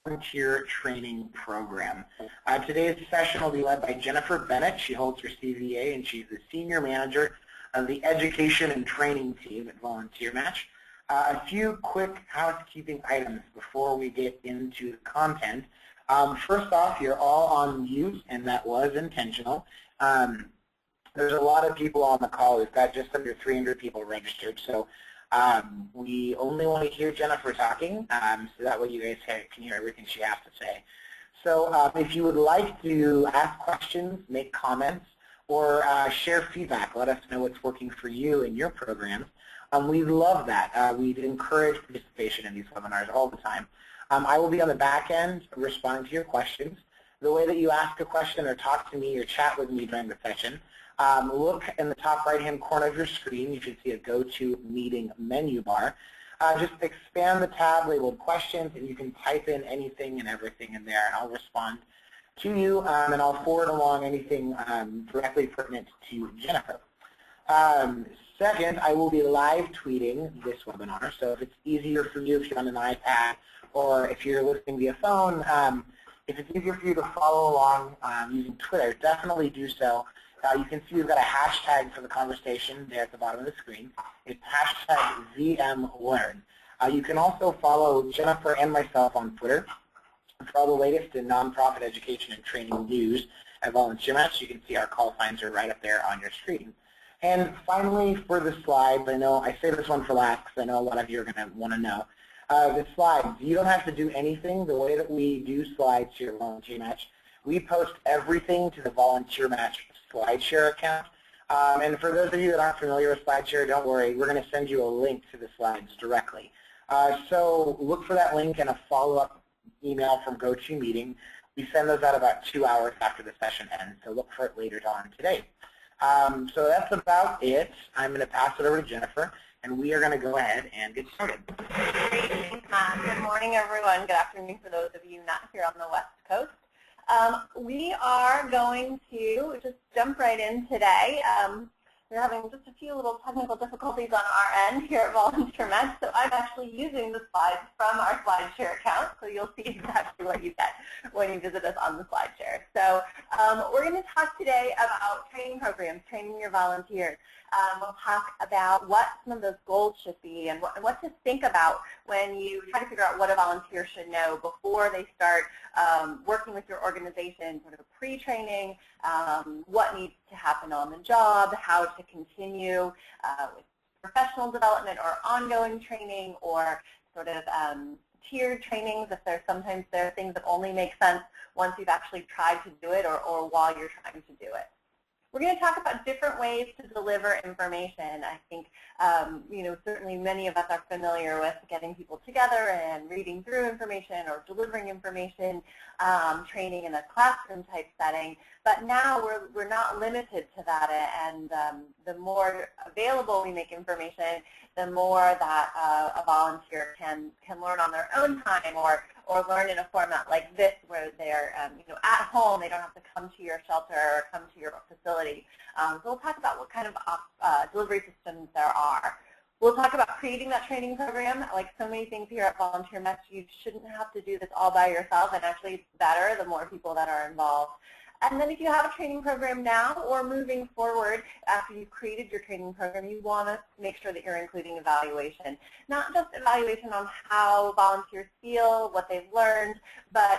Volunteer Training Program. Today's session will be led by Jennifer Bennett. She holds her CVA and she's the Senior Manager of the Education and Training Team at Volunteer Match. A few quick housekeeping items before we get into the content. First off, you're all on mute, and that was intentional. There's a lot of people on the call. We've got just under 300 people registered, so we only want to hear Jennifer talking, so that way you guys can hear everything she has to say. So if you would like to ask questions, make comments, or share feedback, let us know what's working for you in your programs. We'd love that. We'd encourage participation in these webinars all the time. I will be on the back end responding to your questions. The way that you ask a question or talk to me or chat with me during the session, look in the top right-hand corner of your screen. You should see a GoToMeeting menu bar. Just expand the tab labeled questions, and you can type in anything and everything in there, and I'll respond to you, and I'll forward along anything directly pertinent to Jennifer. Second, I will be live tweeting this webinar, so if it's easier for you, if you're on an iPad, or if you're listening via phone, if it's easier for you to follow along using Twitter, definitely do so. You can see we've got a hashtag for the conversation there at the bottom of the screen. It's hashtag VMLearn. You can also follow Jennifer and myself on Twitter for all the latest in nonprofit education and training news at Volunteer Match. You can see our call signs are right up there on your screen. And finally, for the slides, I know I say this one for last because I know a lot of you are going to want to know. The slides, you don't have to do anything. The way that we do slides here at Volunteer Match, we post everything to the Volunteer Match SlideShare account. And for those of you that aren't familiar with SlideShare, don't worry. We're going to send you a link to the slides directly. So look for that link and a follow-up email from GoToMeeting. We send those out about 2 hours after the session ends, so look for it later on today. So that's about it. I'm going to pass it over to Jennifer, and we are going to go ahead and get started. Great. Good morning, everyone. Good afternoon for those of you not here on the West Coast. We are going to just jump right in today. We're having just a few little technical difficulties on our end here at Volunteer Match, so I'm actually using the slides from our SlideShare account, so you'll see exactly what you get when you visit us on the SlideShare. So we're going to talk today about training programs, training your volunteers. We'll talk about what some of those goals should be and what to think about when you try to figure out what a volunteer should know before they start working with your organization, sort of pre-training, what needs to happen on the job, how to continue with professional development or ongoing training, or sort of tiered trainings if sometimes there are things that only make sense once you've actually tried to do it or while you're trying to do it. We're going to talk about different ways to deliver information. I think, certainly many of us are familiar with getting people together and reading through information or delivering information, training in a classroom type setting. But now we're not limited to that, and the more available we make information, the more that a volunteer can learn on their own time or learn in a format like this where they're at home. They don't have to come to your shelter or come to your facility. So we'll talk about what kind of delivery systems there are. We'll talk about creating that training program. Like so many things here at Volunteer Match, you shouldn't have to do this all by yourself, and actually it's better the more people that are involved. And then if you have a training program now or moving forward after you've created your training program, you want to make sure that you're including evaluation. Not just evaluation on how volunteers feel, what they've learned, but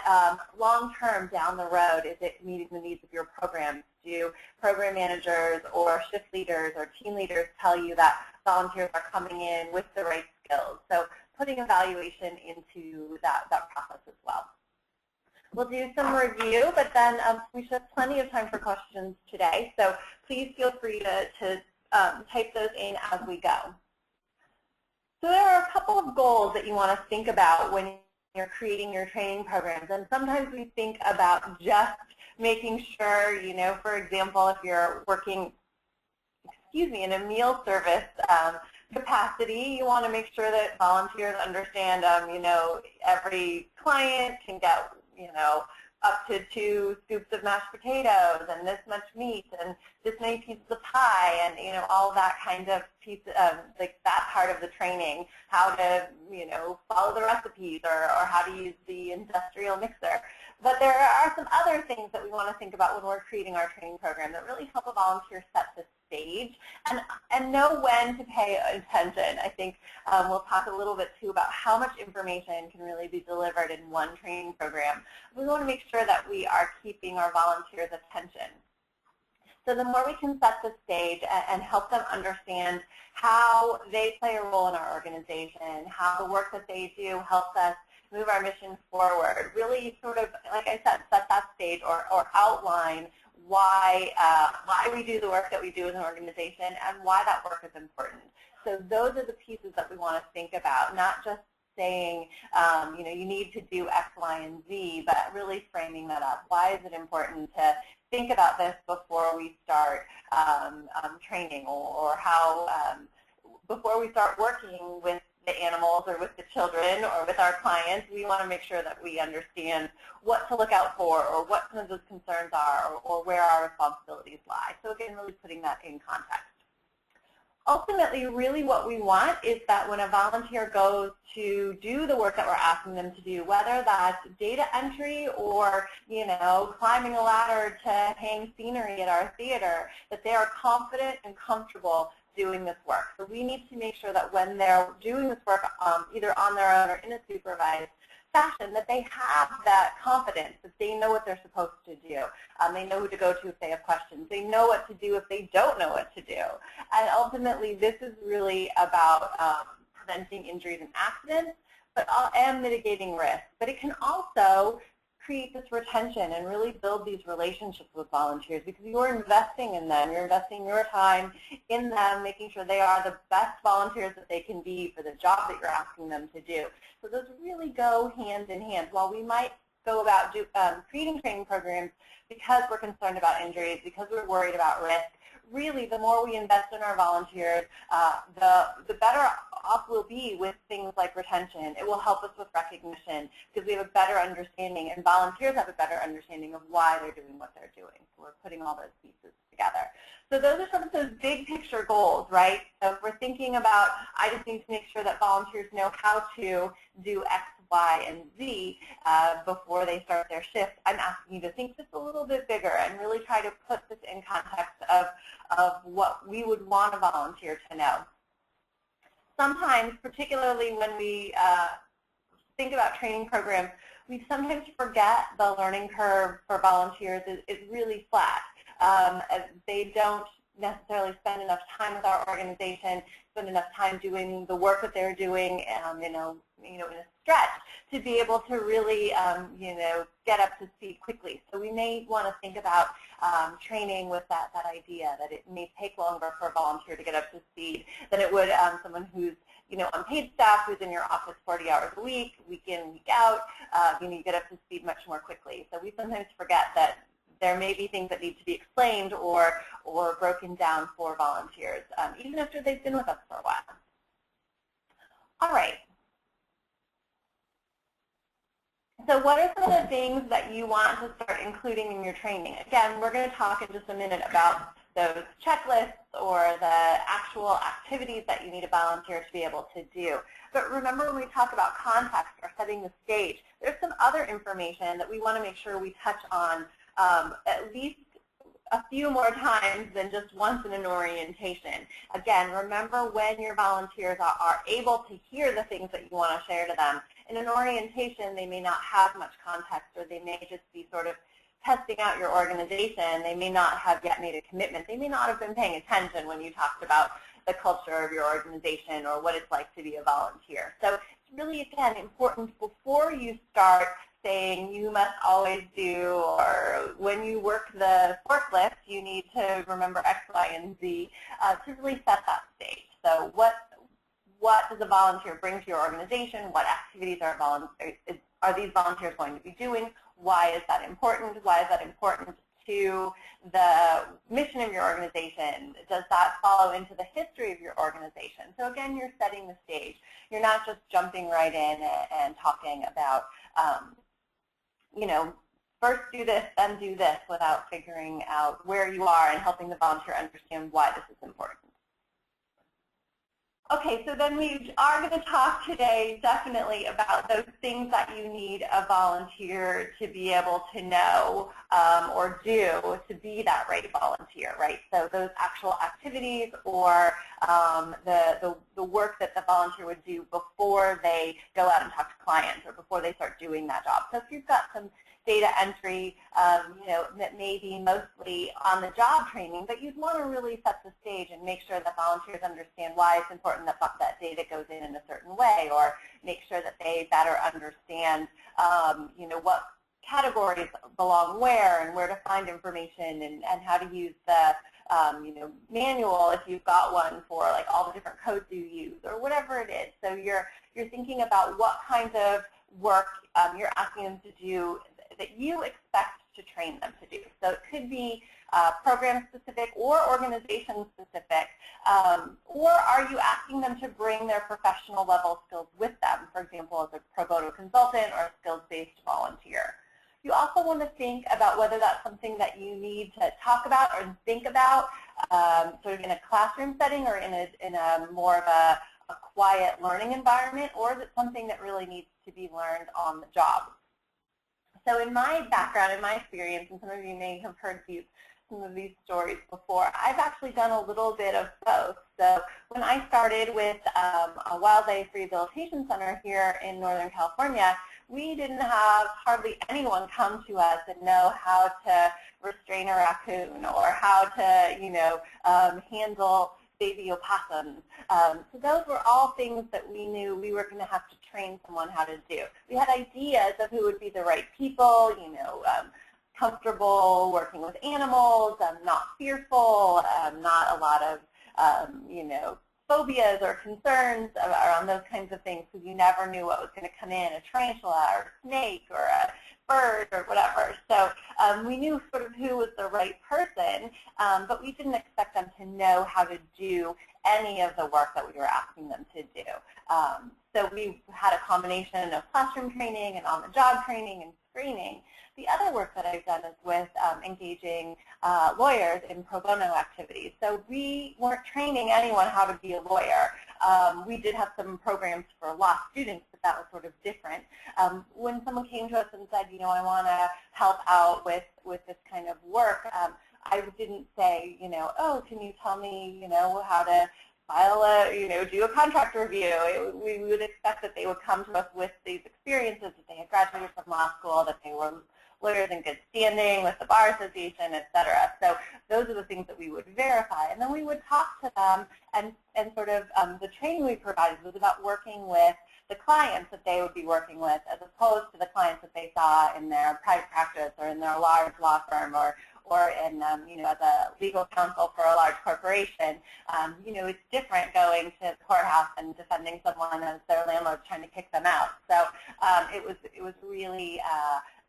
long-term down the road, is it meeting the needs of your program? Do program managers or shift leaders or team leaders tell you that volunteers are coming in with the right skills? So putting evaluation into that process as well. We'll do some review, but then we should have plenty of time for questions today. So please feel free to type those in as we go. So there are a couple of goals that you want to think about when you're creating your training programs. And sometimes we think about just making sure, for example, if you're working, in a meal service capacity, you want to make sure that volunteers understand, every client can get up to 2 scoops of mashed potatoes and this much meat and this many pieces of pie, and all that kind of like that part of the training, how to follow the recipes or how to use the industrial mixer. But there are some other things that we want to think about when we're creating our training program that really help a volunteer set the stage and know when to pay attention. I think we'll talk a little bit too about how much information can really be delivered in one training program. We want to make sure that we are keeping our volunteers' attention. So the more we can set the stage and help them understand how they play a role in our organization, how the work that they do helps us move our mission forward, really sort of, like I said, set that stage or outline why we do the work that we do as an organization and why that work is important. So those are the pieces that we want to think about, not just saying, you need to do X, Y, and Z, but really framing that up. Why is it important to think about this before we start training, or how, before we start working with the animals or with the children or with our clients, we want to make sure that we understand what to look out for or what some of those concerns are or where our responsibilities lie. So again, really putting that in context. Ultimately, really what we want is that when a volunteer goes to do the work that we're asking them to do, whether that's data entry or, climbing a ladder to hang scenery at our theater, that they are confident and comfortable doing this work. So we need to make sure that when they're doing this work either on their own or in a supervised fashion, that they have that confidence, that they know what they're supposed to do. They know who to go to if they have questions. They know what to do if they don't know what to do. And ultimately, this is really about preventing injuries and accidents and mitigating risk. But it can also create this retention and really build these relationships with volunteers, because you're investing in them. You're investing your time in them, making sure they are the best volunteers that they can be for the job that you're asking them to do. So those really go hand in hand. While we might go about creating training programs because we're concerned about injuries, because we're worried about risk, really the more we invest in our volunteers, the better off we'll be with things like retention. It will help us with recognition because we have a better understanding, and volunteers have a better understanding of why they're doing what they're doing. So we're putting all those pieces together. So those are some of those big picture goals, right? So if we're thinking about, I just need to make sure that volunteers know how to do X, Y, and Z before they start their shift. I'm asking you to think just a little bit bigger and really try to put this in context of what we would want a volunteer to know. Sometimes, particularly when we think about training programs, we sometimes forget the learning curve for volunteers is really flat. They don't necessarily spend enough time with our organization, spend enough time doing the work that they're doing, in a stretch to be able to really, get up to speed quickly. So we may want to think about training with that idea that it may take longer for a volunteer to get up to speed than it would someone who's, on paid staff, who's in your office 40 hours a week, week in, week out. You get up to speed much more quickly. So we sometimes forget that there may be things that need to be explained or broken down for volunteers, even after they've been with us for a while. All right. So what are some of the things that you want to start including in your training? Again, we're going to talk in just a minute about those checklists or the actual activities that you need a volunteer to be able to do. But remember, when we talk about context or setting the stage, there's some other information that we want to make sure we touch on at least a few more times than just once in an orientation. Again, remember when your volunteers are able to hear the things that you want to share to them. In an orientation, they may not have much context, or they may just be sort of testing out your organization. They may not have yet made a commitment. They may not have been paying attention when you talked about the culture of your organization or what it's like to be a volunteer. So it's really, again, important before you start saying you must always do, or when you work the forklift, you need to remember X, Y, and Z, to really set that stage. So what does a volunteer bring to your organization? What activities are these volunteers going to be doing? Why is that important? Why is that important to the mission of your organization? Does that follow into the history of your organization? So again, you're setting the stage. You're not just jumping right in and talking about first do this, then do this, without figuring out where you are and helping the volunteer understand why this is important. Okay, so then we are going to talk today definitely about those things that you need a volunteer to be able to know or do to be that right volunteer, right? So those actual activities or the work that the volunteer would do before they go out and talk to clients or before they start doing that job. So if you've got some data entry, that may be mostly on the job training, but you'd want to really set the stage and make sure that volunteers understand why it's important that that data goes in a certain way, or make sure that they better understand, what categories belong where and where to find information and how to use the manual if you've got one for like all the different codes you use or whatever it is. So you're thinking about what kinds of work you're asking them to do that you expect to train them to do. So it could be program-specific or organization-specific, or are you asking them to bring their professional level skills with them, for example, as a pro bono consultant or a skills-based volunteer. You also want to think about whether that's something that you need to talk about or think about sort of in a classroom setting or in a more of a quiet learning environment, or is it something that really needs to be learned on the job? So in my background, in my experience, and some of you may have heard some of these stories before, I've actually done a little bit of both. So when I started with a wildlife rehabilitation center here in Northern California, we didn't have hardly anyone come to us and know how to restrain a raccoon or how to, handle baby opossums. So those were all things that we knew we were going to have to train someone how to do. We had ideas of who would be the right people, comfortable working with animals, not fearful, not a lot of, phobias or concerns around those kinds of things, because you never knew what was going to come in, a tarantula or a snake or a bird or whatever. So we knew sort of who was the right person, but we didn't expect them to know how to do any of the work that we were asking them to do. So we had a combination of classroom training and on-the-job training and screening. The other work that I've done is with engaging lawyers in pro bono activities. So we weren't training anyone how to be a lawyer. We did have some programs for law students, but that was sort of different. When someone came to us and said, I want to help out with this kind of work, I didn't say, oh, can you tell me, how to file a, do a contract review. We would expect that they would come to us with these experiences, that they had graduated from law school, that they were lawyers in good standing with the Bar Association, et cetera. So those are the things that we would verify. And then we would talk to them, and sort of the training we provided was about working with the clients that they would be working with, as opposed to the clients that they saw in their private practice or in their large law firm or in, as a legal counsel for a large corporation. It's different going to the courthouse and defending someone as their landlord trying to kick them out. So it was really,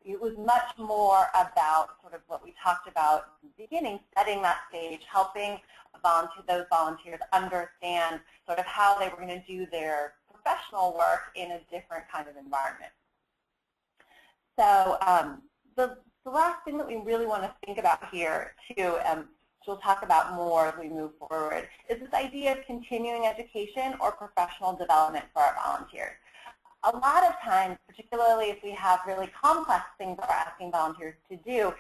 it was much more about sort of what we talked about in the beginning, setting that stage, helping those volunteers understand sort of how they were going to do their professional work in a different kind of environment. So the last thing that we really want to think about here, too, which we'll talk about more as we move forward, is this idea of continuing education or professional development for our volunteers. A lot of times, particularly if we have really complex things that we're asking volunteers to do,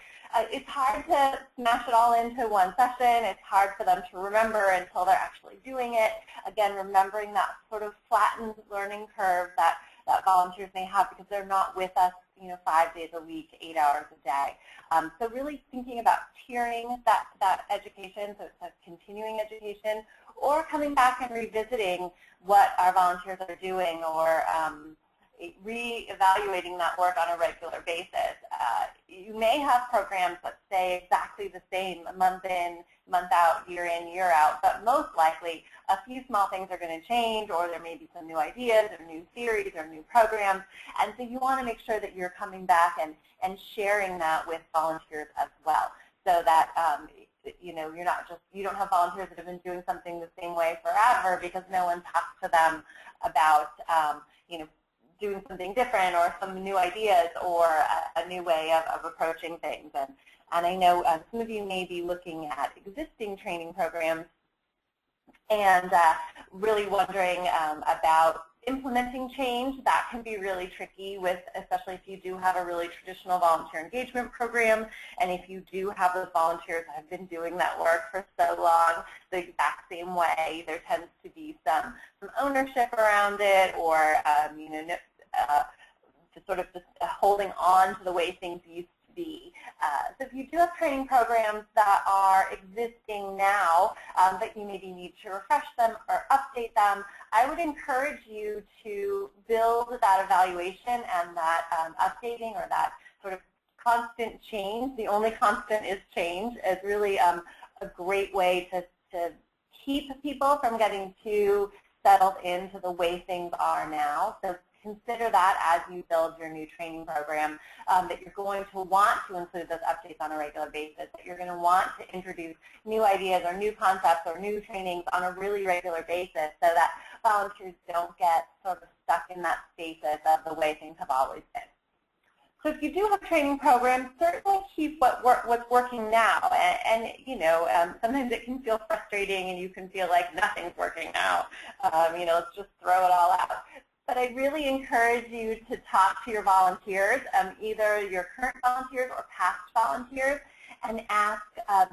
it's hard to smash it all into one session. It's hard for them to remember until they're actually doing it. Again, remembering that sort of flattened learning curve that volunteers may have because they're not with us 5 days a week, 8 hours a day. So really thinking about tiering that education, so it's a continuing education, or coming back and revisiting what our volunteers are doing, or re-evaluating that work on a regular basis. You may have programs that stay exactly the same month in, month out, year in, year out, but most likely a few small things are going to change, or there may be some new ideas or new theories or new programs, and so you want to make sure that you're coming back and sharing that with volunteers as well, so that you're not just, you don't have volunteers that have been doing something the same way forever because no one talks to them about doing something different or some new ideas or a new way of approaching things. And I know some of you may be looking at existing training programs and really wondering about implementing change. That can be really tricky, especially if you do have a really traditional volunteer engagement program, and if you do have those volunteers that have been doing that work for so long the exact same way. There tends to be some ownership around it, or just sort of just holding on to the way things used to be. So if you do have training programs that are existing now, but you maybe need to refresh them or update them, I would encourage you to build that evaluation and that updating, or that sort of constant change. The only constant is change. Is really a great way to keep people from getting too settled into the way things are now. So consider that as you build your new training program, that you're going to want to include those updates on a regular basis, that you're going to want to introduce new ideas or new concepts or new trainings on a really regular basis, so that volunteers don't get sort of stuck in that stasis of the way things have always been. So if you do have training programs, certainly keep what's working now. And sometimes it can feel frustrating and you can feel like nothing's working now. Let's just throw it all out. But I really encourage you to talk to your volunteers, either your current volunteers or past volunteers, and ask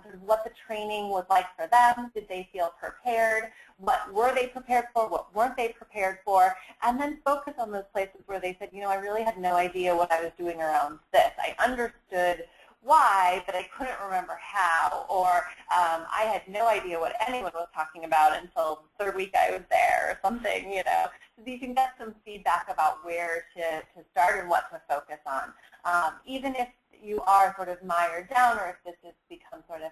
sort of what the training was like for them. Did they feel prepared? What were they prepared for? What weren't they prepared for? And then focus on those places where they said, I really had no idea what I was doing around this. I understood why, but I couldn't remember how, or I had no idea what anyone was talking about until the third week I was there, or something, So you can get some feedback about where to start and what to focus on. Even if you are sort of mired down, or if this has become sort of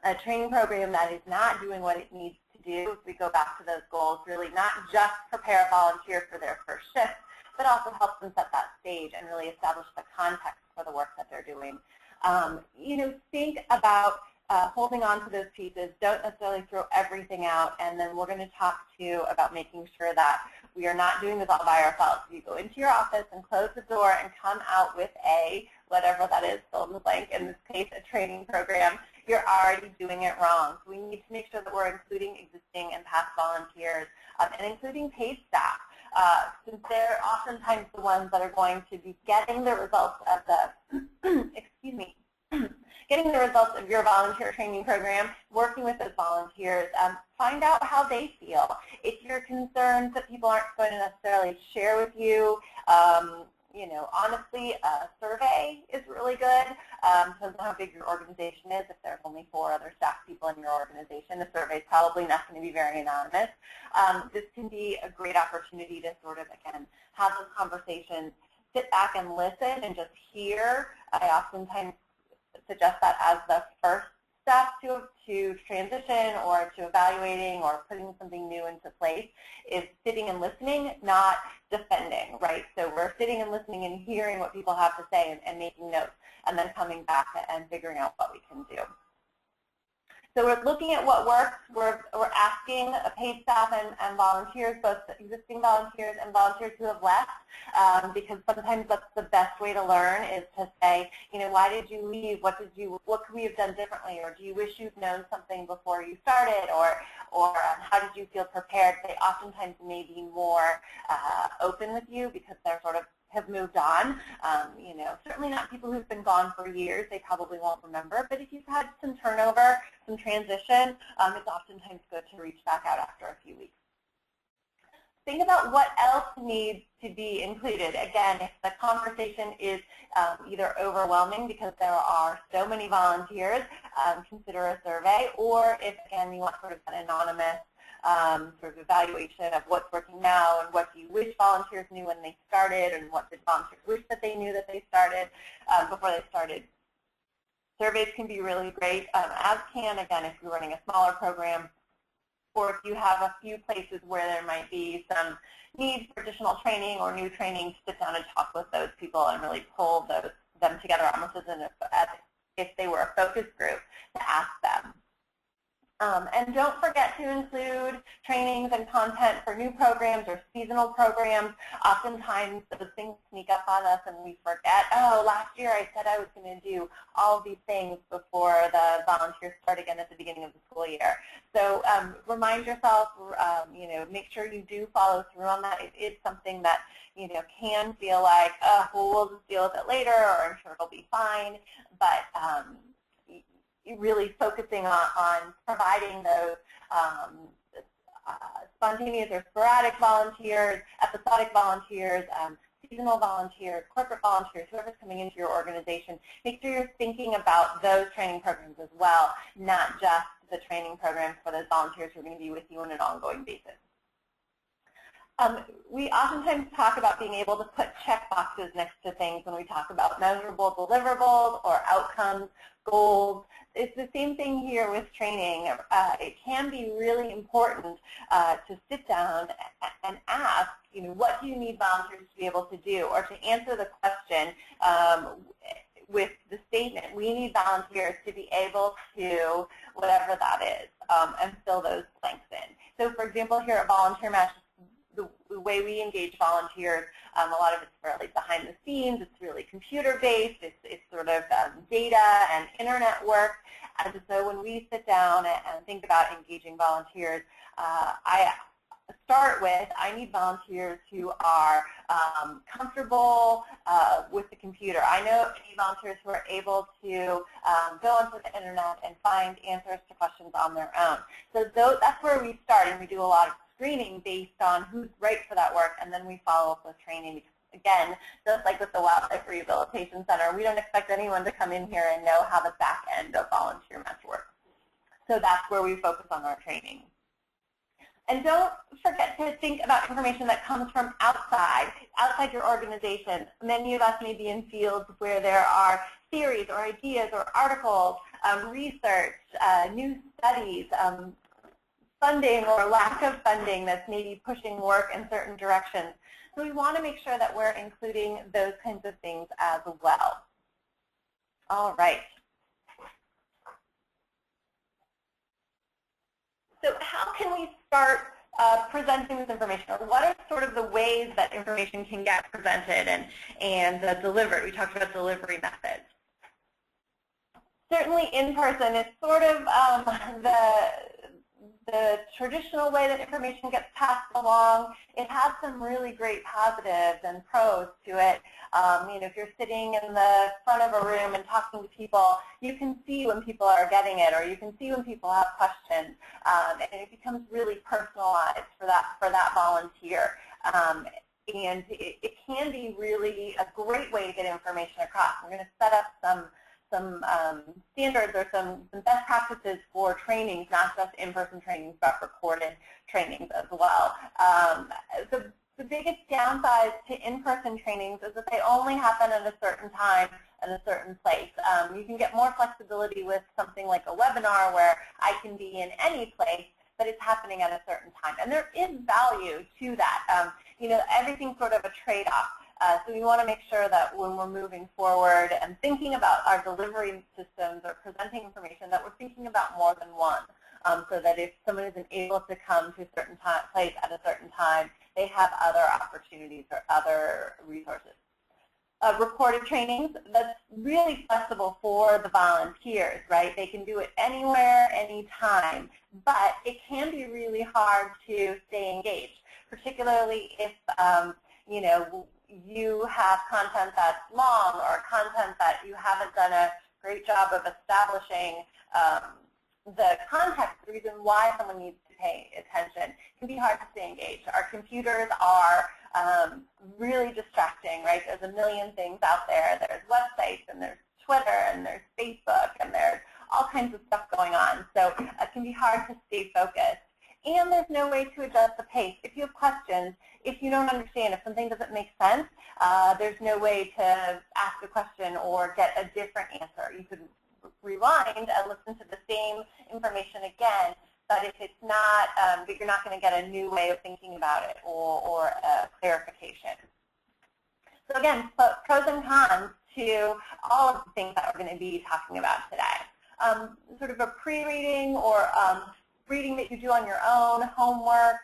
a training program that is not doing what it needs to do, if we go back to those goals, really not just prepare a volunteer for their first shift, but also help them set that stage and really establish the context for the work that they're doing. Think about holding on to those pieces. Don't necessarily throw everything out, and then we're going to talk to you about making sure that we are not doing this all by ourselves. You go into your office and close the door and come out with whatever that is, fill in the blank, in this case, a training program. You're already doing it wrong. So we need to make sure that we're including existing and past volunteers, and including paid staff. Since they're oftentimes the ones that are going to be getting the results of getting the results of your volunteer training program, working with those volunteers, find out how they feel. If you're concerned that people aren't going to necessarily share with you, honestly, a survey is really good. Depends on how big your organization is. If there's only 4 other staff people in your organization, the survey is probably not going to be very anonymous. This can be a great opportunity to sort of, again, have those conversations, sit back and listen and just hear. I oftentimes suggest that as the first step to transition or to evaluating or putting something new into place, is sitting and listening, not defending, right? So we're sitting and listening and hearing what people have to say and making notes, and then coming back and figuring out what we can do. So we're looking at what works. We're asking paid staff and volunteers, both existing volunteers and volunteers who have left, because sometimes that's the best way to learn, is to say, why did you leave? What could we have done differently? Or do you wish you'd known something before you started? Or how did you feel prepared? They oftentimes may be more open with you because they're sort of have moved on. Certainly not people who've been gone for years. They probably won't remember. But if you've had some turnover, some transition, it's oftentimes good to reach back out after a few weeks. Think about what else needs to be included. Again, if the conversation is either overwhelming because there are so many volunteers, consider a survey. Or if, again, you want sort of an anonymous sort of evaluation of what's working now and what do you wish volunteers knew when they started, and what did volunteers wish that they knew that they started before they started. Surveys can be really great, as can, again, if you're running a smaller program, or if you have a few places where there might be some need for additional training or new training, to sit down and talk with those people and really pull them together almost as if they were a focus group, to ask them. And don't forget to include trainings and content for new programs or seasonal programs. Oftentimes those things sneak up on us and we forget, oh, last year I said I was going to do all of these things before the volunteers start again at the beginning of the school year. So remind yourself, make sure you do follow through on that. It is something that, can feel like, oh, well, we'll just deal with it later, or I'm sure it'll be fine. But really focusing on providing those spontaneous or sporadic volunteers, episodic volunteers, seasonal volunteers, corporate volunteers, whoever's coming into your organization. Make sure you're thinking about those training programs as well, not just the training programs for those volunteers who are going to be with you on an ongoing basis. We oftentimes talk about being able to put check boxes next to things when we talk about measurable deliverables or outcomes, goals. It's the same thing here with training. It can be really important to sit down and ask, what do you need volunteers to be able to do, or to answer the question with the statement, we need volunteers to be able to whatever that is, and fill those blanks in. So for example, here at Volunteer Match, the way we engage volunteers, a lot of it's fairly behind the scenes. It's really computer-based. It's sort of data and internet work. And so when we sit down and think about engaging volunteers, I start with, I need volunteers who are comfortable with the computer. I know I need volunteers who are able to go onto the internet and find answers to questions on their own. So that's where we start, and we do a lot of screening based on who's right for that work, and then we follow up with training. Because again, just like with the Wildlife Rehabilitation Center, we don't expect anyone to come in here and know how the back end of Volunteer Match works. So that's where we focus on our training. And don't forget to think about information that comes from outside your organization. Many of us may be in fields where there are theories or ideas or articles, research, new studies, funding or lack of funding that's maybe pushing work in certain directions. So we want to make sure that we're including those kinds of things as well. All right. So how can we start presenting this information? Or what are sort of the ways that information can get presented and delivered? We talked about delivery methods. Certainly in person, it's sort of the traditional way that information gets passed along. It has some really great positives and pros to it. If you're sitting in the front of a room and talking to people, you can see when people are getting it, or you can see when people have questions, and it becomes really personalized for that volunteer. And it can be really a great way to get information across. We're going to set up some standards or some best practices for trainings, not just in-person trainings, but recorded trainings as well. The biggest downside to in-person trainings is that they only happen at a certain time and a certain place. You can get more flexibility with something like a webinar where I can be in any place, but it's happening at a certain time. And there is value to that. Everything's sort of a trade-off. So we want to make sure that when we're moving forward and thinking about our delivery systems or presenting information, that we're thinking about more than one, so that if someone isn't able to come to a certain place at a certain time, they have other opportunities or other resources. Recorded trainings, that's really flexible for the volunteers, right? They can do it anywhere, anytime, but it can be really hard to stay engaged, particularly if, you have content that's long or content that you haven't done a great job of establishing the context, the reason why someone needs to pay attention. It can be hard to stay engaged. Our computers are really distracting, right? There's a million things out there. There's websites, and there's Twitter, and there's Facebook, and there's all kinds of stuff going on. So it can be hard to stay focused. And there's no way to adjust the pace. If you have questions, if you don't understand, if something doesn't make sense, there's no way to ask a question or get a different answer. You could rewind and listen to the same information again, but if it's not, but you're not going to get a new way of thinking about it or a clarification. So again, pros and cons to all of the things that we're going to be talking about today. sort of a pre-reading or reading that you do on your own, homework.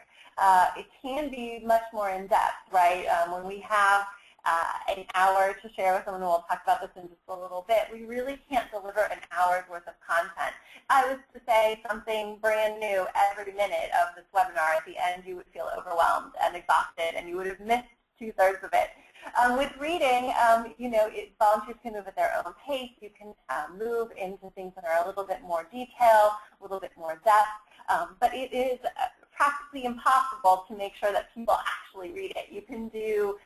It can be much more in-depth, right? When we have an hour to share with someone, and we'll talk about this in just a little bit, we really can't deliver an hour's worth of content. I was to say something brand new every minute of this webinar, at the end you would feel overwhelmed and exhausted, and you would have missed 2/3 of it. With reading, volunteers can move at their own pace. You can move into things that are a little bit more detail, a little bit more depth, but it is practically impossible to make sure that people actually read it. You can do,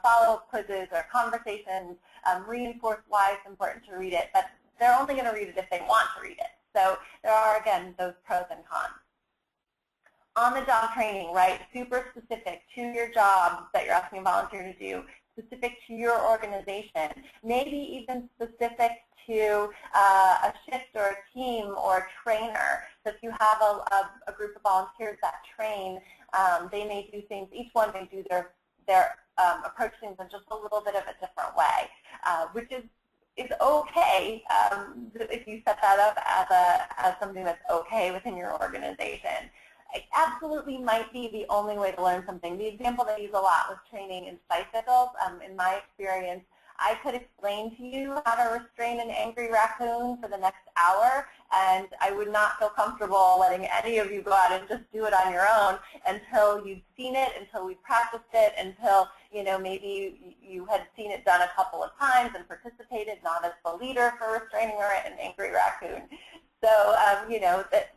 follow-up quizzes or conversations, reinforce why it's important to read it, but they're only going to read it if they want to read it. So there are, again, those pros and cons. On-the-job training, right, super specific to your job that you're asking a volunteer to do, specific to your organization, maybe even specific to a shift or a team or a trainer. So if you have a group of volunteers that train, they may do things, each one may do their approach things in just a little bit of a different way, which is okay if you set that up as something that's okay within your organization. It absolutely might be the only way to learn something. The example that I use a lot was training in bicycles. In my experience, I could explain to you how to restrain an angry raccoon for the next hour, and I would not feel comfortable letting any of you go out and just do it on your own until you'd seen it, until we practiced it, until maybe you had seen it done a couple of times and participated, not as the leader for restraining an angry raccoon. So,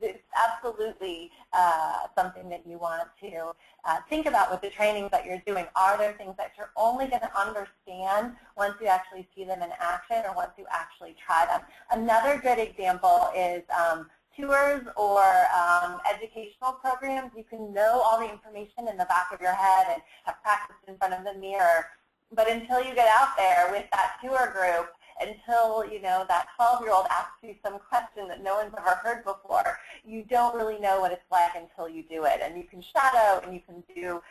it's absolutely something that you want to think about with the trainings that you're doing. Are there things that you're only going to understand once you actually see them in action or once you actually try them? Another good example is tours or educational programs. You can know all the information in the back of your head and have practiced in front of the mirror, but until you get out there with that tour group, until that 12-year-old asks you some question that no one's ever heard before, you don't really know what it's like until you do it. And you can shadow and you can do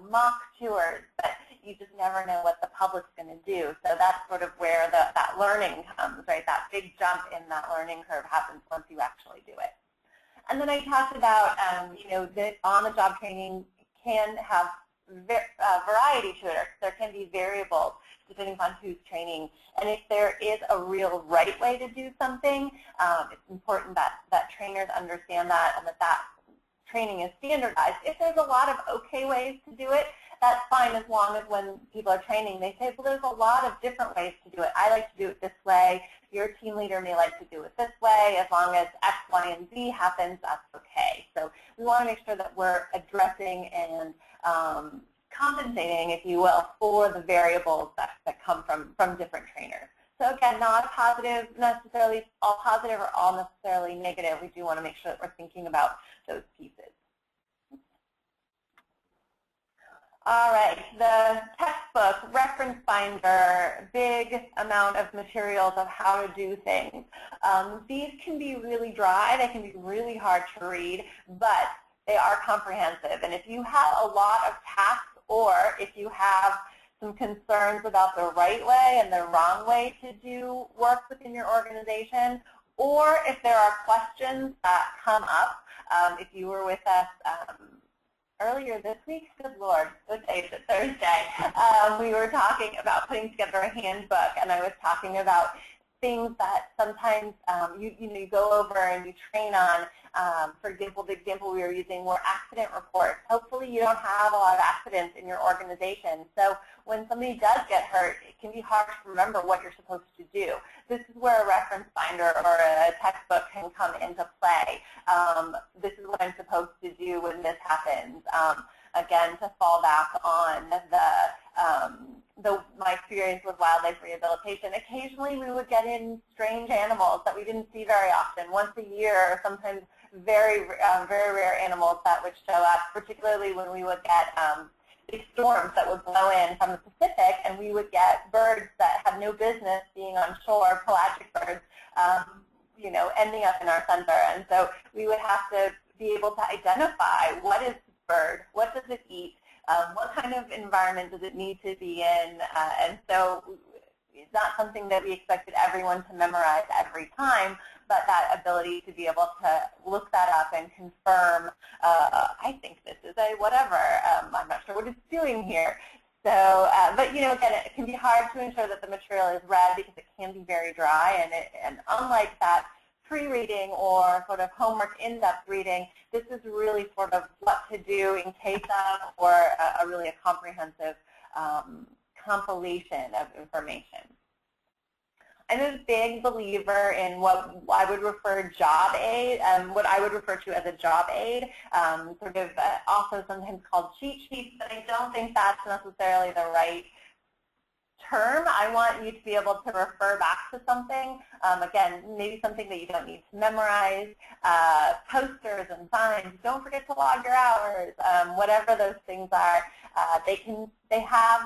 mock tours, but you just never know what the public's going to do. So that's sort of where that learning comes, right? That big jump in that learning curve happens once you actually do it. And then I talked about that on-the-job training can have variety to it. There can be variables depending on who's training. And if there is a real right way to do something, it's important that trainers understand that and that training is standardized. If there's a lot of okay ways to do it, that's fine, as long as when people are training, they say, well, there's a lot of different ways to do it. I like to do it this way. Your team leader may like to do it this way. As long as X, Y, and Z happens, that's okay. So we want to make sure that we're addressing and compensating, if you will, for the variables that come from different trainers. So again, not positive necessarily, all positive or all necessarily negative. We do want to make sure that we're thinking about those pieces. All right, the textbook, reference finder, big amount of materials of how to do things. These can be really dry, they can be really hard to read, but they are comprehensive. And if you have a lot of tasks, or if you have some concerns about the right way and the wrong way to do work within your organization, or if there are questions that come up, if you were with us earlier this week, good Lord, what day is it? Thursday. We were talking about putting together a handbook, and I was talking about things that sometimes you go over and you train on. For example, the example we were using were accident reports. Hopefully you don't have a lot of accidents in your organization. So when somebody does get hurt, it can be hard to remember what you're supposed to do. This is where a reference finder or a textbook can come into play. This is what I'm supposed to do when this happens. Again, to fall back on my experience with wildlife rehabilitation. Occasionally we would get in strange animals that we didn't see very often, once a year, or sometimes very rare animals that would show up, particularly when we would get big storms that would blow in from the Pacific, and we would get birds that have no business being on shore, pelagic birds, ending up in our center. And so we would have to be able to identify what is this bird, what does it eat, what kind of environment does it need to be in, and so it's not something that we expected everyone to memorize every time, but that ability to be able to look that up and confirm, I think this is a whatever, I'm not sure what it's doing here. So, but you know, again, it can be hard to ensure that the material is read because it can be very dry, and unlike that pre-reading or sort of homework in-depth reading, this is really sort of what to do in case of, or really a comprehensive compilation of information. I'm a big believer in what I would refer job aid, what I would refer to as a job aid, sort of also sometimes called cheat sheets, but I don't think that's necessarily the right term. I want you to be able to refer back to something, again, maybe something that you don't need to memorize, posters and signs, don't forget to log your hours, whatever those things are. They have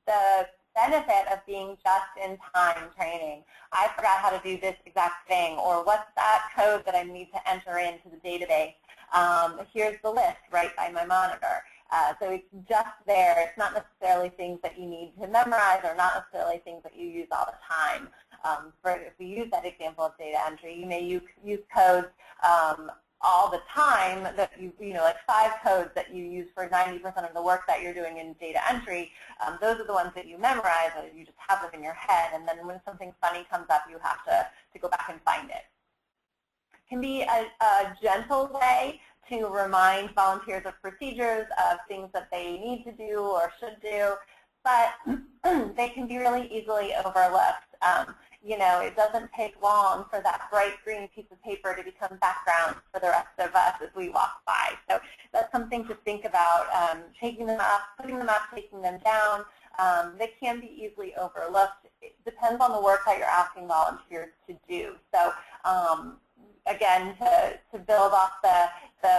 the benefit of being just-in-time training. I forgot how to do this exact thing, or what's that code that I need to enter into the database? Here's the list right by my monitor. So it's just there. It's not necessarily things that you need to memorize, or not necessarily things that you use all the time. If we use that example of data entry, you may use codes all the time that you know, like 5 codes that you use for 90% of the work that you're doing in data entry. Those are the ones that you memorize, or you just have them in your head, and then when something funny comes up, you have to go back and find it. It can be a gentle way to remind volunteers of procedures, of things that they need to do or should do, but they can be really easily overlooked. You know, it doesn't take long for that bright green piece of paper to become background for the rest of us as we walk by. So that's something to think about, taking them up, putting them up, taking them down. They can be easily overlooked. It depends on the work that you're asking volunteers to do. So again, to build off the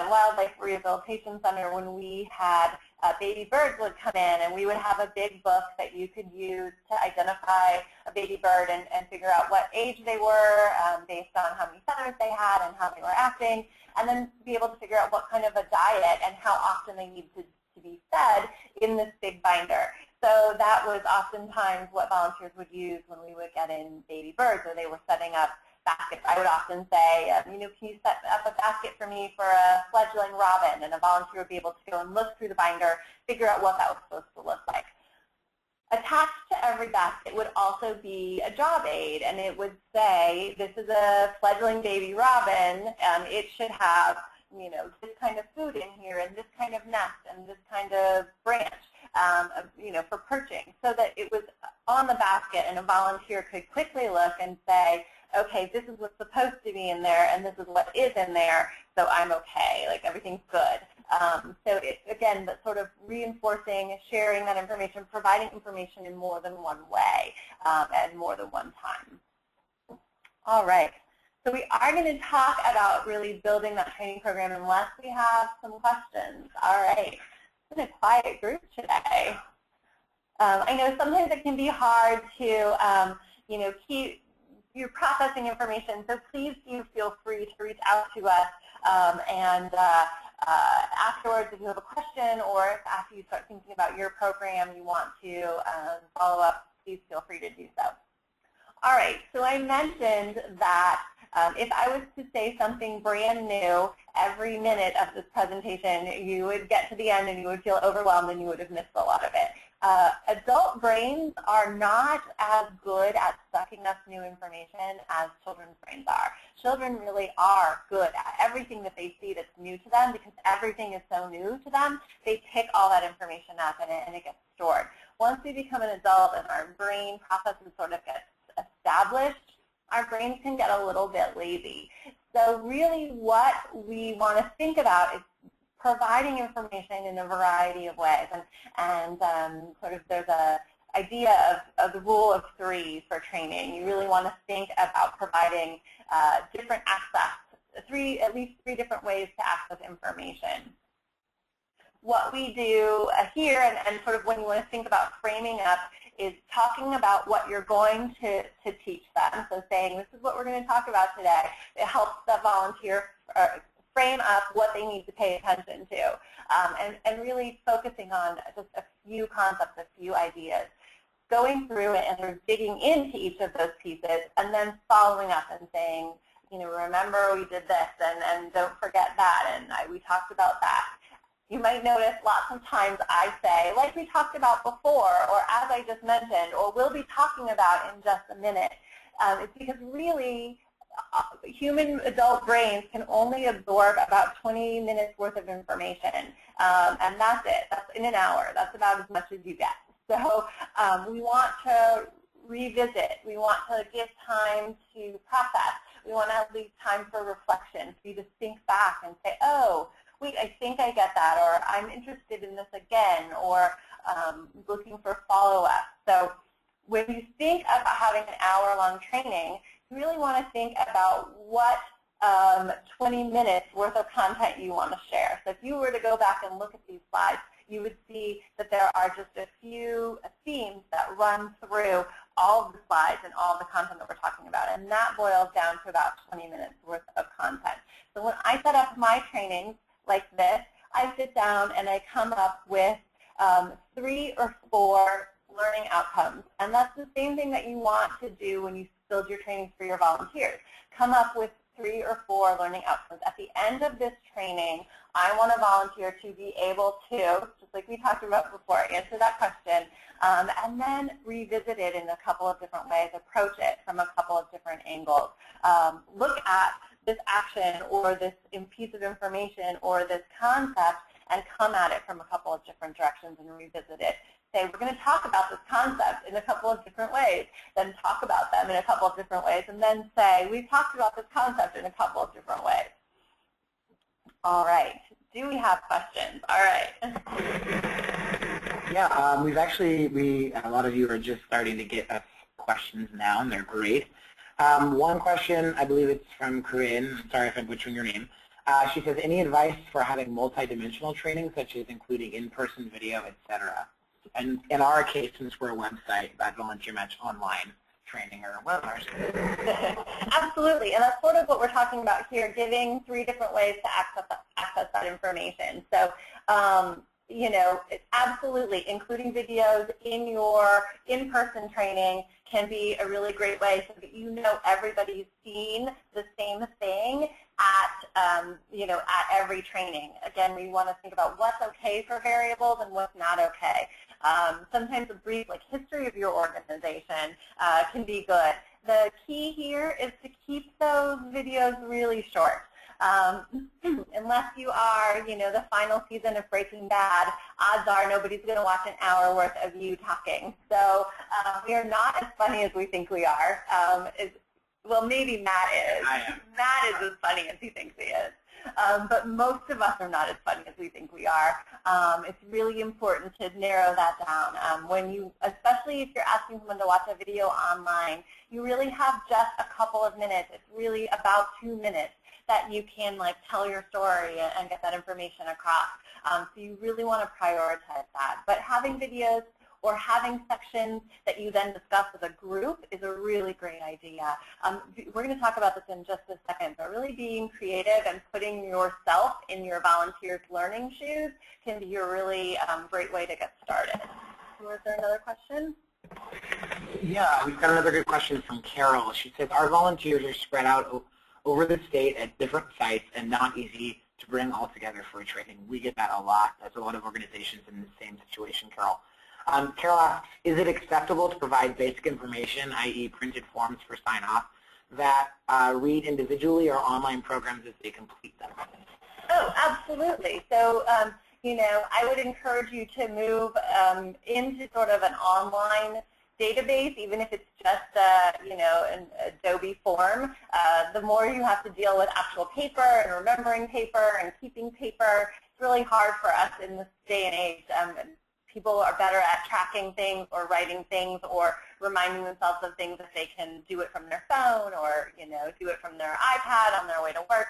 Wildlife Rehabilitation Center, when we had baby birds would come in, and we would have a big book that you could use to identify a baby bird and figure out what age they were based on how many feathers they had and how they were acting, and then be able to figure out what kind of a diet and how often they need to be fed in this big binder. So that was oftentimes what volunteers would use when we would get in baby birds, or they were setting up baskets. I would often say, you know, can you set up a basket for me for a fledgling robin? And a volunteer would be able to go and look through the binder, figure out what that was supposed to look like. Attached to every basket would also be a job aid, and it would say, this is a fledgling baby robin, it should have, you know, this kind of food in here, and this kind of nest, and this kind of branch, you know, for perching, so that it was on the basket, and a volunteer could quickly look and say, okay, this is what's supposed to be in there, and this is what is in there, so I'm okay, like everything's good. So it, again, that sort of reinforcing, sharing that information, providing information in more than one way and more than one time. All right, so we are going to talk about really building that training program unless we have some questions. All right, it's been a quiet group today. I know sometimes it can be hard to, you know, keep you're processing information, so please do feel free to reach out to us afterwards if you have a question, or if after you start thinking about your program you want to follow up, please feel free to do so. All right, so I mentioned that if I was to say something brand new every minute of this presentation, you would get to the end and you would feel overwhelmed and you would have missed a lot of it. Adult brains are not as good at sucking up new information as children's brains are. Children really are good at everything that they see that's new to them, because everything is so new to them. They pick all that information up and it gets stored. Once we become an adult and our brain processes sort of get established, our brains can get a little bit lazy. So really what we want to think about is providing information in a variety of ways. And sort of there's a idea of the rule of 3 for training. You really want to think about providing different access, at least three different ways to access information. What we do here, and sort of when you want to think about framing up, is talking about what you're going to teach them. So saying, this is what we're going to talk about today. It helps the volunteer frame up what they need to pay attention to, and really focusing on just a few concepts, a few ideas. going through it and sort of digging into each of those pieces and then following up and saying, remember we did this and don't forget that, and we talked about that. You might notice lots of times I say, like we talked about before, or as I just mentioned, or we'll be talking about in just a minute. It's because really human adult brains can only absorb about 20 minutes worth of information, and that's it. That's in an hour. That's about as much as you get. So we want to revisit. We want to give time to process. We want to leave time for reflection, for you to think back and say, oh, wait, I think I get that, or I'm interested in this again, or looking for follow-up. So when you think about having an hour-long training, you really want to think about what 20 minutes worth of content you want to share. So if you were to go back and look at these slides, you would see that there are just a few themes that run through all of the slides and all of the content that we're talking about. And that boils down to about 20 minutes worth of content. So when I set up my trainings like this, I sit down and I come up with 3 or 4 learning outcomes. And that's the same thing that you want to do when you build your trainings for your volunteers. Come up with 3 or 4 learning outcomes. At the end of this training, I want a volunteer to be able to, just like we talked about before, answer that question, and then revisit it in a couple of different ways, approach it from a couple of different angles. Look at this action or this piece of information or this concept and come at it from a couple of different directions and revisit it. Say, we're going to talk about this concept in a couple of different ways, then talk about them in a couple of different ways, and then say, we've talked about this concept in a couple of different ways. All right. Do we have questions? All right. Yeah, a lot of you are just starting to get us questions now, and they're great. One question, I believe it's from Corinne. Sorry if I'm butchering your name. She says, any advice for having multidimensional training, such as including in-person video, etc.? And in our case, since we're a website, that Volunteer Match online training or webinars. Absolutely, and that's sort of what we're talking about here, giving 3 different ways to access that information. So, absolutely, including videos in your in-person training can be a really great way so that everybody's seen the same thing at every training. Again, we want to think about what's okay for variables and what's not okay. Sometimes a brief history of your organization can be good. The key here is to keep those videos really short. Unless you are, the final season of Breaking Bad, odds are nobody's going to watch an hour worth of you talking. So we are not as funny as we think we are. Well, maybe Matt is. Matt is as funny as he thinks he is. But most of us are not as funny as we think we are. It's really important to narrow that down. Especially if you're asking someone to watch a video online, you really have just a couple of minutes. It's really about 2 minutes that you can tell your story and get that information across. So you really want to prioritize that. But having videos or having sections that you then discuss as a group is a really great idea. We're going to talk about this in just a second, but really being creative and putting yourself in your volunteers' learning shoes can be a really great way to get started. Was there another question? Yeah, we've got another good question from Carol. She says, our volunteers are spread out over the state at different sites and not easy to bring all together for a training. We get that a lot. There's a lot of organizations in the same situation, Carol. Carol asks, is it acceptable to provide basic information, i.e. printed forms for sign-off, that read individually or online programs as they complete them? Oh, absolutely. So, I would encourage you to move into sort of an online database, even if it's just an Adobe form. The more you have to deal with actual paper and remembering paper and keeping paper, it's really hard for us in this day and age. People are better at tracking things or writing things or reminding themselves of things if they can do it from their phone or do it from their iPad on their way to work.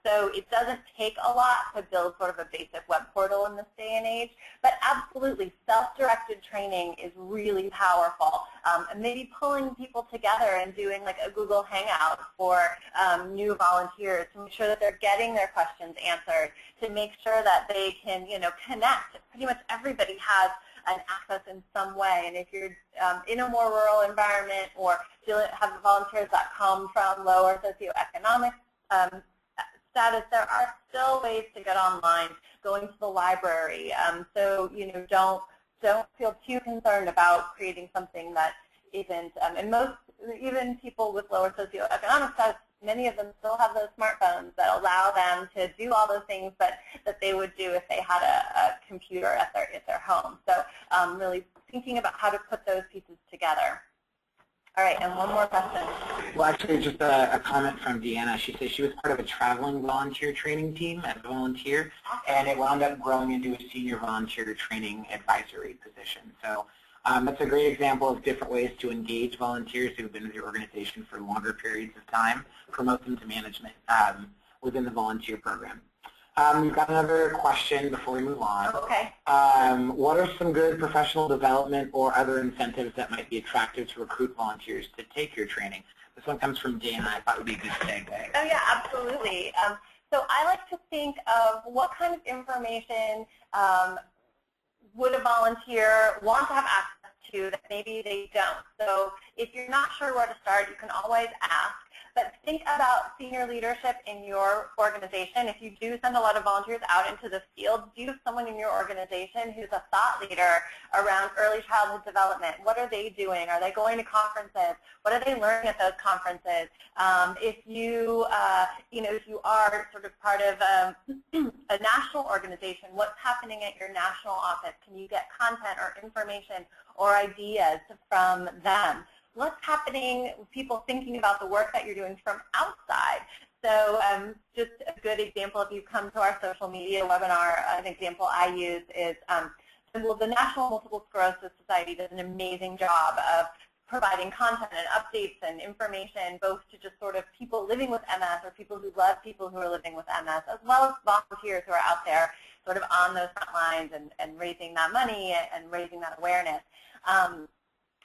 So it doesn't take a lot to build sort of a basic web portal in this day and age. But absolutely, self-directed training is really powerful. And maybe pulling people together and doing a Google Hangout for new volunteers to make sure that they're getting their questions answered, to make sure that they can connect. Pretty much everybody has and access in some way. And if you're in a more rural environment or have volunteers that come from lower socioeconomic status, there are still ways to get online, going to the library. So don't feel too concerned about creating something that isn't. And most, even people with lower socioeconomic status, many of them still have those smartphones that allow them to do all those things that they would do if they had a computer at their home. So really thinking about how to put those pieces together. All right, and one more question. Well, actually, just a comment from Deanna. She says she was part of a traveling volunteer training team as a volunteer, and it wound up growing into a senior volunteer training advisory position. So that's a great example of different ways to engage volunteers who have been with your organization for longer periods of time, promote them to management within the volunteer program. We've got another question before we move on. Okay. What are some good professional development or other incentives that might be attractive to recruit volunteers to take your training? This one comes from Dana. I thought it would be a good segue. Oh, yeah, absolutely. So I like to think of what kind of information would a volunteer want to have access to that maybe they don't. So if you're not sure where to start, you can always ask. But think about senior leadership in your organization. If you do send a lot of volunteers out into the field, do you have someone in your organization who's a thought leader around early childhood development? What are they doing? Are they going to conferences? What are they learning at those conferences? If you are sort of part of a national organization, what's happening at your national office? Can you get content or information or ideas from them? What's happening with people thinking about the work that you're doing from outside? So just a good example, if you come to our social media webinar, an example I use is the National Multiple Sclerosis Society does an amazing job of providing content and updates and information both to just sort of people living with MS or people who love people who are living with MS, as well as volunteers who are out there sort of on those front lines and raising that money and raising that awareness.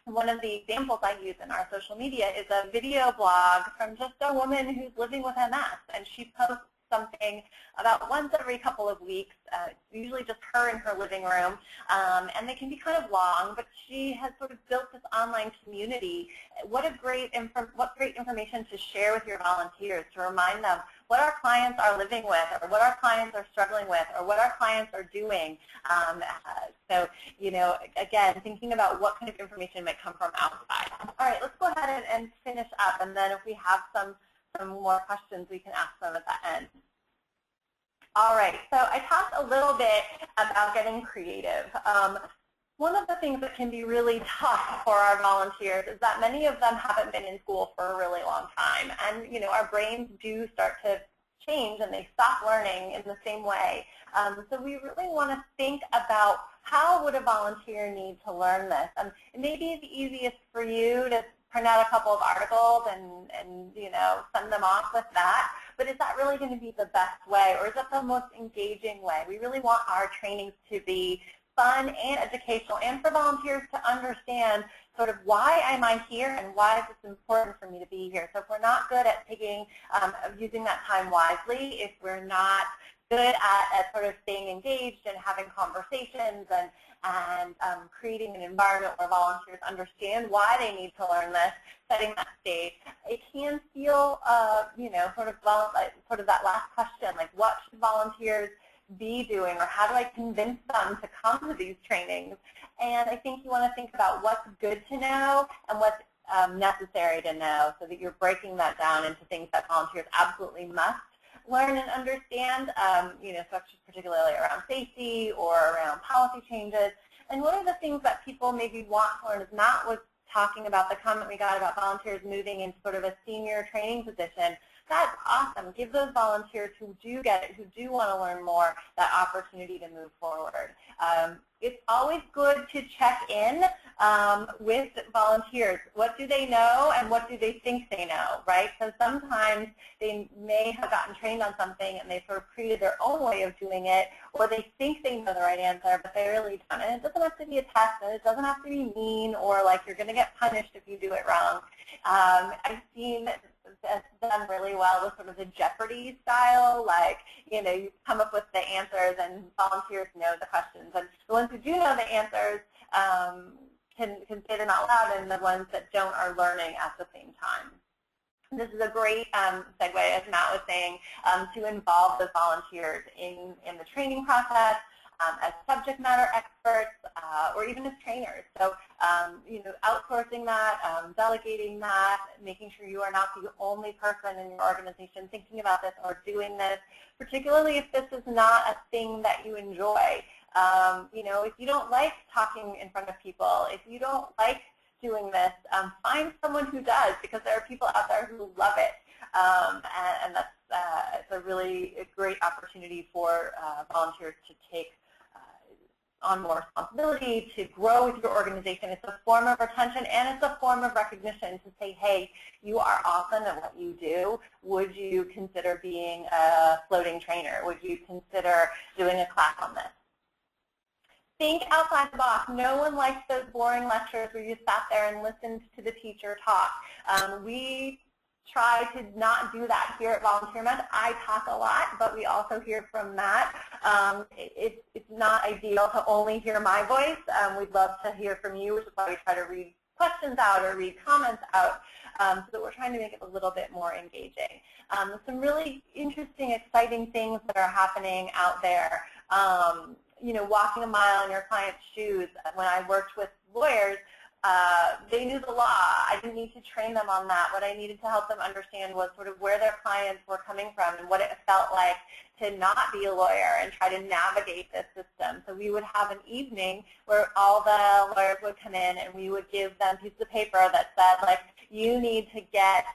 One of the examples I use in our social media is a video blog from just a woman who's living with MS, and she posts something about once every couple of weeks, usually just her in her living room, and they can be kind of long, but she has sort of built this online community. What great information to share with your volunteers, to remind them what our clients are living with, or what our clients are struggling with, or what our clients are doing. So, again, thinking about what kind of information might come from outside. All right, let's go ahead and finish up, and then if we have some more questions, we can ask them at the end. All right, so I talked a little bit about getting creative. One of the things that can be really tough for our volunteers is that many of them haven't been in school for a really long time, and our brains do start to change and they stop learning in the same way. So we really want to think about how would a volunteer need to learn this. It may be the easiest for you to print out a couple of articles and send them off with that, but is that really going to be the best way, or is that the most engaging way? We really want our trainings to be fun and educational, and for volunteers to understand sort of why am I here and why is this important for me to be here. So if we're not good at using that time wisely, if we're not good at sort of staying engaged and having conversations and creating an environment where volunteers understand why they need to learn this, setting that stage, it can feel, sort of that last question, like what should volunteers be doing, or how do I convince them to come to these trainings? And I think you want to think about what's good to know and what's necessary to know, so that you're breaking that down into things that volunteers absolutely must learn and understand, particularly around safety or around policy changes. And one of the things that people maybe want to learn is not what's talking about the comment we got about volunteers moving into sort of a senior training position. That's awesome. Give those volunteers who do get it, who do want to learn more, that opportunity to move forward. It's always good to check in with volunteers. What do they know and what do they think they know, right? So sometimes they may have gotten trained on something and they sort of created their own way of doing it, or they think they know the right answer, but they really don't. And it doesn't have to be a test, and it doesn't have to be mean or like you're going to get punished if you do it wrong. I've seen that's done really well with sort of the Jeopardy style, like, you know, you come up with the answers and volunteers know the questions. And the ones who do know the answers can say them out loud, and the ones that don't are learning at the same time. This is a great segue, as Matt was saying, to involve the volunteers in the training process as subject matter experts or even as trainers. So, you know, outsourcing that, delegating that, making sure you are not the only person in your organization thinking about this or doing this, particularly if this is not a thing that you enjoy. You know, if you don't like talking in front of people, if you don't like doing this, find someone who does, because there are people out there who love it. And that's it's a really great opportunity for volunteers to take on more responsibility, to grow with your organization. It's a form of retention, and it's a form of recognition to say, hey, you are awesome at what you do. Would you consider being a floating trainer? Would you consider doing a class on this? Think outside the box. No one likes those boring lectures where you sat there and listened to the teacher talk. We try to not do that here at Volunteer Match. I talk a lot, but we also hear from Matt. It's not ideal to only hear my voice. We'd love to hear from you, which is why we try to read questions out or read comments out, so that we're trying to make it a little bit more engaging. Some really interesting, exciting things that are happening out there. You know, walking a mile in your client's shoes. When I worked with lawyers, they knew the law. I didn't need to train them on that. What I needed to help them understand was sort of where their clients were coming from and what it felt like to not be a lawyer and try to navigate this system. So we would have an evening where all the lawyers would come in and we would give them pieces of paper that said, like, you need to get,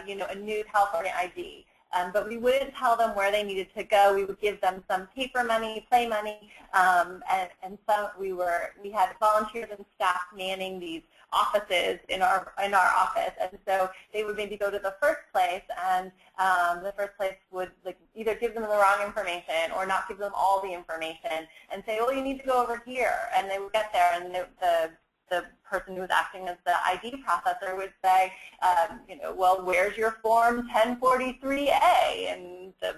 you know, a new California ID. But we wouldn't tell them where they needed to go. We would give them some paper money, play money, and so we had volunteers and staff manning these offices in our office, and so they would maybe go to the first place, and the first place would like either give them the wrong information or not give them all the information, and say, well, you need to go over here, and they would get there, and the person who was acting as the ID processor would say, you know, well, where's your form 1043A? And the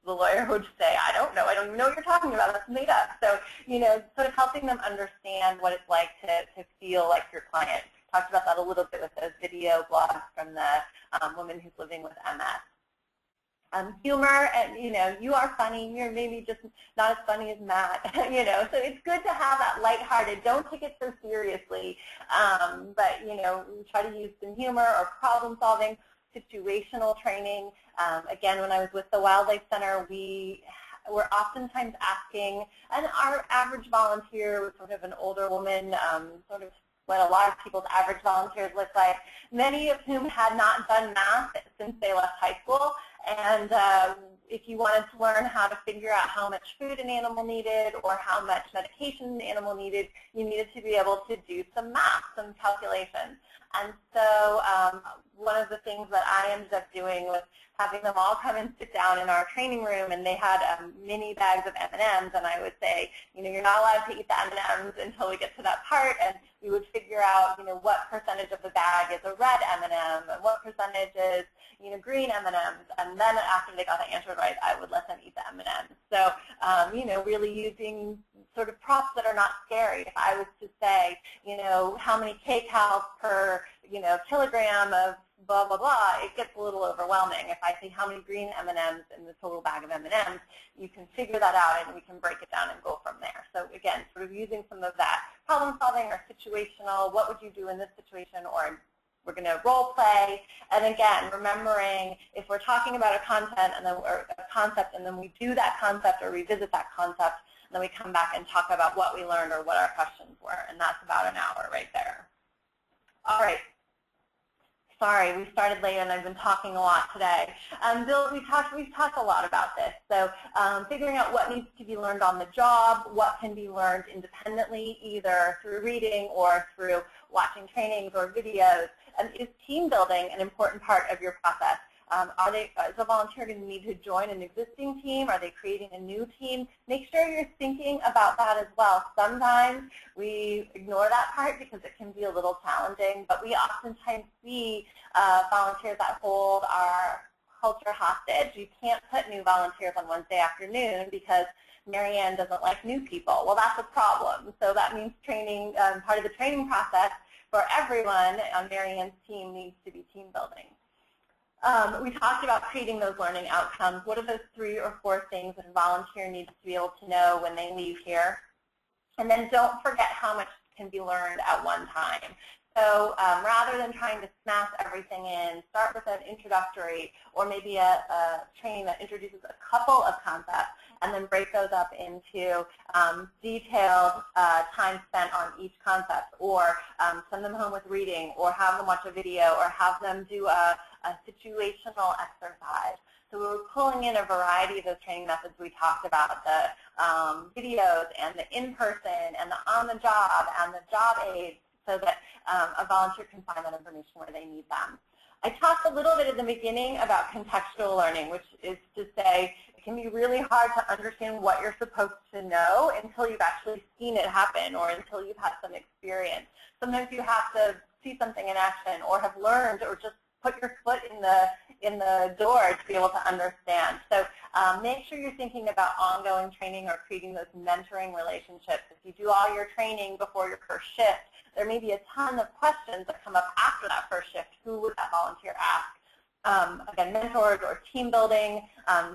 lawyer would say, I don't know. I don't even know what you're talking about. That's made up. So, you know, sort of helping them understand what it's like to feel like your client. Talked about that a little bit with those video blogs from the woman who's living with MS. Humor, and you know, you are funny. You're maybe just not as funny as Matt, you know. So it's good to have that lighthearted. Don't take it so seriously, but you know, we try to use some humor or problem-solving, situational training. Again, when I was with the Wildlife Center, we were oftentimes asking, and our average volunteer was sort of an older woman, sort of what a lot of people's average volunteers look like, many of whom had not done math since they left high school. And if you wanted to learn how to figure out how much food an animal needed or how much medication an animal needed, you needed to be able to do some math, some calculations. And so one of the things that I ended up doing was having them all come and sit down in our training room, and they had mini bags of M&Ms, and I would say, you know, you're not allowed to eat the M&Ms until we get to that part, and we would figure out, you know, what percentage of the bag is a red M&M and what percentage is, you know, green M&Ms, and then after they got the answer right, I would let them eat the M&Ms. So, you know, really using sort of props that are not scary. If I was to say, you know, how many kcal per, you know, kilogram of blah, blah, blah, it gets a little overwhelming. If I say how many green M&Ms in the total bag of M&Ms, you can figure that out and we can break it down and go from there. So again, sort of using some of that problem solving or situational, what would you do in this situation, or we're going to role play. And again, remembering if we're talking about a content and then or a concept, and then we do that concept or revisit that concept, and then we come back and talk about what we learned or what our questions were, and that's about an hour right there. All right. Sorry, we started late and I've been talking a lot today. Bill, we've talked a lot about this. So figuring out what needs to be learned on the job, what can be learned independently, either through reading or through watching trainings or videos. Is team building an important part of your process? Is a volunteer going to need to join an existing team? Are they creating a new team? Make sure you're thinking about that as well. Sometimes we ignore that part because it can be a little challenging, but we oftentimes see volunteers that hold our culture hostage. You can't put new volunteers on Wednesday afternoon because Marianne doesn't like new people. Well, that's a problem. So that means training, part of the training process for everyone on Marianne's team needs to be team building. We talked about creating those learning outcomes. What are those 3 or 4 things that a volunteer needs to be able to know when they leave here? And then don't forget how much can be learned at one time. So rather than trying to smash everything in, start with an introductory or maybe a training that introduces a couple of concepts and then break those up into detailed time spent on each concept, or send them home with reading, or have them watch a video, or have them do a situational exercise. So we were pulling in a variety of those training methods we talked about, the videos and the in-person and the on-the-job and the job aids, so that a volunteer can find that information where they need them. I talked a little bit at the beginning about contextual learning, which is to say it can be really hard to understand what you're supposed to know until you've actually seen it happen or until you've had some experience. Sometimes you have to see something in action or have learned or just put your foot in the door to be able to understand. So make sure you're thinking about ongoing training or creating those mentoring relationships. If you do all your training before your first shift, there may be a ton of questions that come up after that first shift. Who would that volunteer ask? Again, mentors or team building,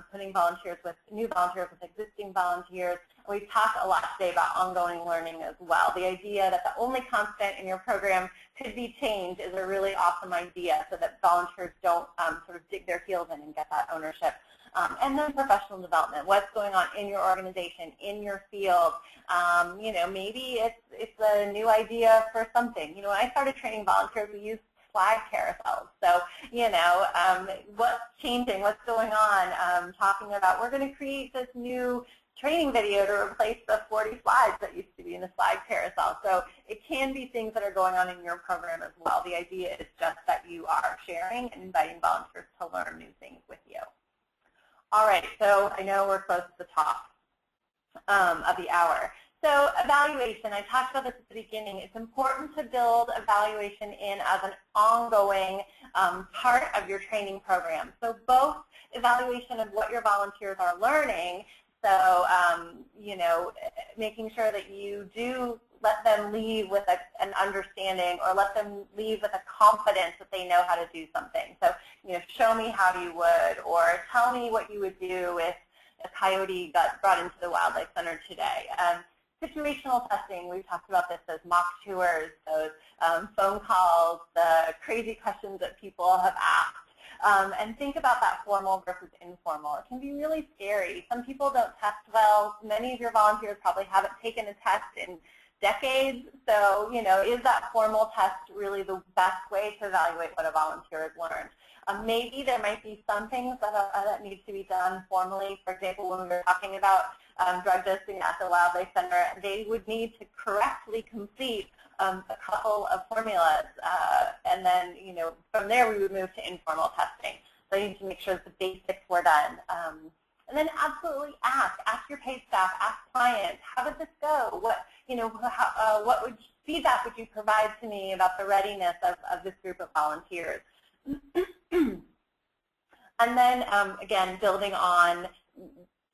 putting new volunteers with existing volunteers. And we talked a lot today about ongoing learning as well. The idea that the only constant in your program could be change is a really awesome idea, so that volunteers don't sort of dig their heels in and get that ownership. And then professional development. What's going on in your organization, in your field? You know, maybe it's a new idea for something. You know, when I started training volunteers, we used slide carousels. So, you know, what's changing? What's going on? Talking about we're going to create this new training video to replace the 40 slides that used to be in the slide carousel. So it can be things that are going on in your program as well. The idea is just that you are sharing and inviting volunteers to learn new things with you. All right, so I know we're close to the top of the hour. So evaluation, I talked about this at the beginning. It's important to build evaluation in as an ongoing part of your training program. So both evaluation of what your volunteers are learning, so you know, making sure that you do let them leave with an understanding, or let them leave with a confidence that they know how to do something. So, you know, show me how you would, or tell me what you would do if a coyote got brought into the Wildlife Center today. Situational testing, we've talked about this, those mock tours, those phone calls, the crazy questions that people have asked. And think about that formal versus informal. It can be really scary. Some people don't test well. Many of your volunteers probably haven't taken a test in decades. So, you know, is that formal test really the best way to evaluate what a volunteer has learned? Maybe there might be some things that need to be done formally. For example, when we were talking about drug dosing at the Wildlife Center, they would need to correctly complete a couple of formulas, and then, you know, from there we would move to informal testing. So you need to make sure that the basics were done. And then absolutely ask your paid staff, ask clients, how did this go? What, you know, what feedback would you provide to me about the readiness of this group of volunteers? And then, again, building on,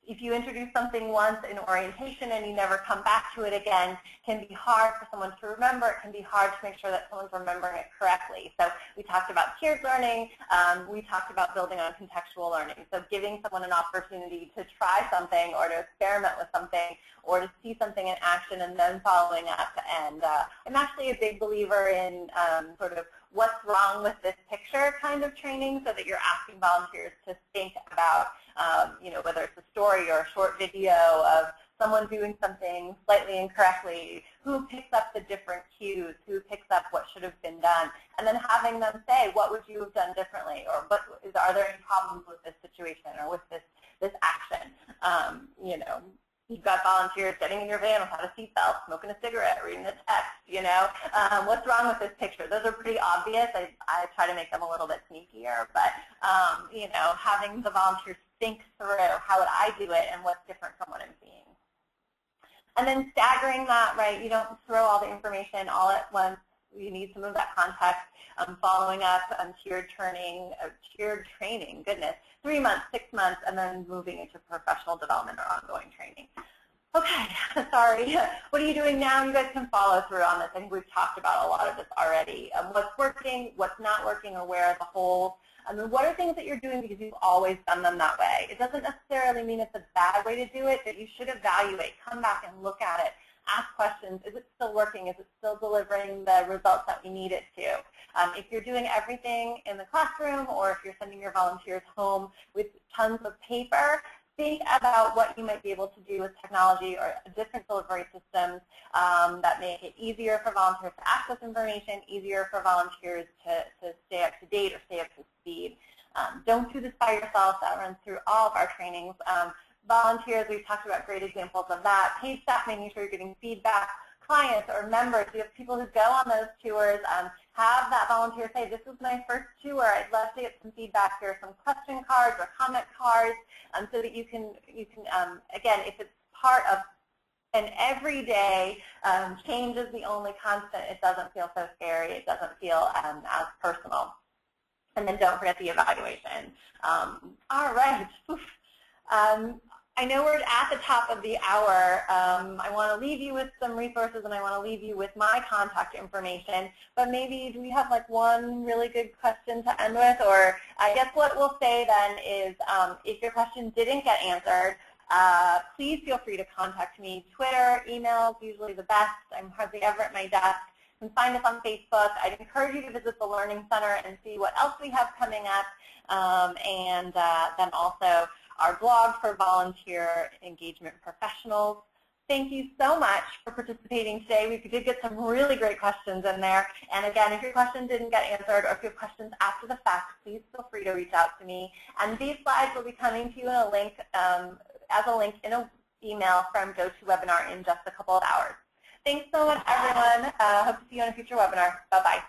if you introduce something once in orientation and you never come back to it again, it can be hard for someone to remember. It can be hard to make sure that someone's remembering it correctly. So we talked about tiered learning. We talked about building on contextual learning. So giving someone an opportunity to try something or to experiment with something or to see something in action and then following up. And I'm actually a big believer in sort of what's wrong with this picture kind of training, so that you're asking volunteers to think about, you know, whether it's a story or a short video of someone doing something slightly incorrectly, who picks up the different cues, who picks up what should have been done, and then having them say, what would you have done differently, or are there any problems with this situation or with this action? You know, you've got volunteers getting in your van without a seatbelt, smoking a cigarette, reading a text, you know. What's wrong with this picture? Those are pretty obvious. I try to make them a little bit sneakier, but, you know, having the volunteers think through how would I do it and what's different from what I'm seeing. And then staggering that, right, you don't throw all the information all at once. You need some of that context, following up, tiered training, goodness, 3 months, 6 months, and then moving into professional development or ongoing training. Okay, sorry. What are you doing now? You guys can follow through on this. I think we've talked about a lot of this already. What's working, what's not working, or where are the holes? I mean, what are things that you're doing because you've always done them that way? It doesn't necessarily mean it's a bad way to do it, but you should evaluate, come back and look at it, ask questions. Is it still working? Is it still delivering the results that we need it to? If you're doing everything in the classroom or if you're sending your volunteers home with tons of paper, think about what you might be able to do with technology or different delivery systems that make it easier for volunteers to access information, easier for volunteers to stay up to date or stay up to speed. Don't do this by yourself. That runs through all of our trainings. Volunteers, we've talked about great examples of that. Paid staff, making sure you're getting feedback. Clients or members, we have people who go on those tours, have that volunteer say, this was my first tour, I'd love to get some feedback. Here are some question cards or comment cards so that you can again, if it's part of an everyday change is the only constant, it doesn't feel so scary, it doesn't feel as personal. And then don't forget the evaluation. All right. I know we're at the top of the hour. I want to leave you with some resources and I want to leave you with my contact information, but maybe do we have like one really good question to end with? Or I guess what we'll say then is if your question didn't get answered, please feel free to contact me. Twitter, email is usually the best. I'm hardly ever at my desk. You can find us on Facebook. I'd encourage you to visit the Learning Center and see what else we have coming up, and then also our blog for volunteer engagement professionals. Thank you so much for participating today. We did get some really great questions in there. And again, if your question didn't get answered or if you have questions after the fact, please feel free to reach out to me. And these slides will be coming to you in a link, as a link in an email from GoToWebinar in just a couple of hours. Thanks so much, everyone. Hope to see you on a future webinar. Bye-bye.